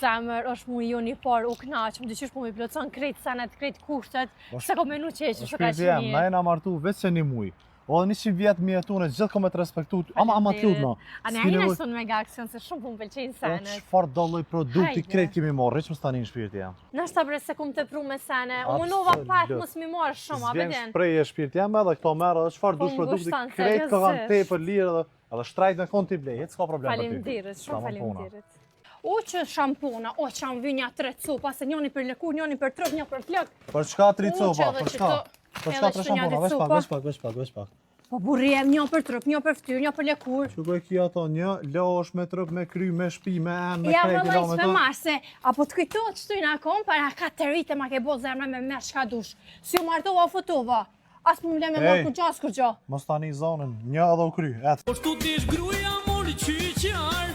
Zemër, është mu ju një par u knaqëm, dyqysh po mi plotëson krejt senet, krejt kushtet, se ko menu qeqë, që ka që mirë. Na jena martu veç që një muj. O 100 vjetë mi jetu në gjithë kom e të respektu, ama të lutë no. A ne ajna shtu në mega aksion, se shumë po më pëlqenjë senet. O qëfar dolloj produkti krejt kemi morë, rëqë më stani në shpirti jam. Nështë ta bre se kom të pru me sene, u mënova pak mos mi marë shumë, a beden. Zvjen shprej e shpirti jam edhe këto merë, qëfar dush produkti krejt këgan te për lirë edhe shtrajt në konti blej, s'ka problem për ty. Faleminderit, shumë faleminderit. O që shampona, o që anë vynja 3 copa, se njoni për lëkur, njoni për trup, një për flok. Për çka 3 copa, për çka? Për çka 3 shampona, veç pak. Po burriem, një për trup, një për fytyrë, një për lëkur. Shukoj kia ato, një losh me trup, me kry, me shpi, me enë, me krejt, me to. Ja vëllaj s'me marse, apo të kujtojt që tujnë akon, para 4 vite ma ke bo zemre me merë shka dush. Si u martova o fotova, as për më le me marë kur gjo. Mos tani zonën, një edhe u kry, etë. Po shtu t'ish gruja mori qyqar,